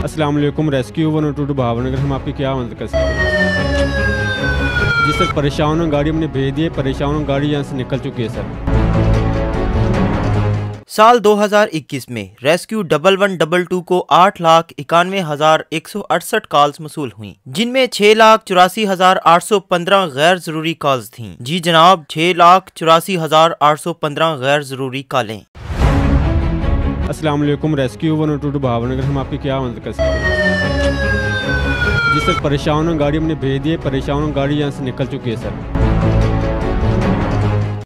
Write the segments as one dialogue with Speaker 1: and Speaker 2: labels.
Speaker 1: अस्सलाम वालेकुम। रेस्क्यू 102 भावनगर, हम आपकी क्या मदद कर सकते हैं? जी सर, परेशान गाड़ी हमने भेज दी है, परेशान गाड़ी यहाँ से निकल चुकी है सर।
Speaker 2: साल 2021 में रेस्क्यू 1122 को 8,91,168 कॉल्स मसूल हुई, जिनमें 6,84,815 गैर जरूरी कॉल्स थीं। जी जनाब, 6,84,815 गैर जरूरी कॉलें।
Speaker 1: अस्सलाम वालेकुम। रेस्क्यू 102 भावनगर, हम आपकी क्या मदद कर सकते हैं? जी सर, परेशान गाड़ी हमने भेज दी है, परेशान गाड़ी यहाँ से निकल चुकी है सर।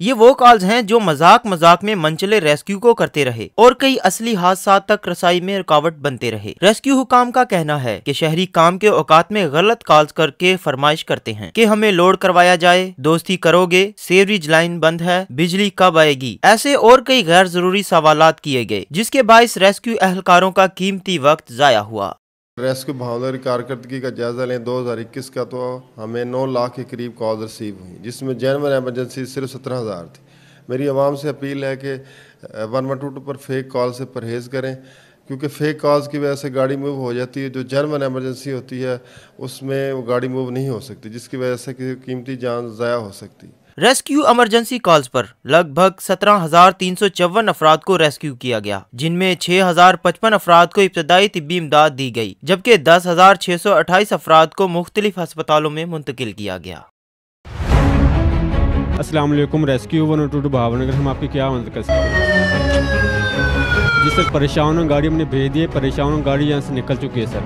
Speaker 2: ये वो कॉल्स हैं जो मजाक मजाक में मनचले रेस्क्यू को करते रहे और कई असली हादसा तक रसाई में रुकावट बनते रहे। रेस्क्यू हुकाम का कहना है कि शहरी काम के औकात में गलत कॉल्स करके फरमाइश करते हैं कि हमें लोड करवाया जाए, दोस्ती करोगे, सेवरेज लाइन बंद है, बिजली कब आएगी, ऐसे और कई गैर जरूरी सवालात किए गए, जिसके बाइस रेस्क्यू एहलकारों का कीमती वक्त जाया हुआ।
Speaker 3: रेस्क्यू भावनगर की कारकर्दगी का जायज़ा लें 2021 का, तो हमें 9 लाख के करीब कॉल रिसीव हुई, जिसमें जेनवन एमरजेंसी सिर्फ 17,000 थी। मेरी आवाम से अपील है कि 112 पर फेक कॉल से परहेज़ करें, क्योंकि फेक कॉल्स की वजह से गाड़ी मूव हो जाती है। जो जेनवन एमरजेंसी होती है उसमें वो गाड़ी मूव नहीं हो सकती, जिसकी वजह से कीमती जान ज़ाया हो सकती है।
Speaker 2: रेस्क्यू इमरजेंसी कॉल्स पर लगभग 17,354 अफराद को रेस्क्यू किया गया, जिनमें 6,055 अफराद को इब्तदाई तिब्बी इमदाद दी गई, जबकि 10,628 अफराद को मुख्तलिफ अस्पतालों में मुंतकिल किया गया।
Speaker 1: अस्सलाम वालेकुम। रेस्क्यू 102 भावनगर, हम आपकी क्या मदद कर सकते हैं? जी सर, परेशान गाड़ी हमने भेज दी है, परेशान गाड़ी यहाँ से निकल चुकी है सर।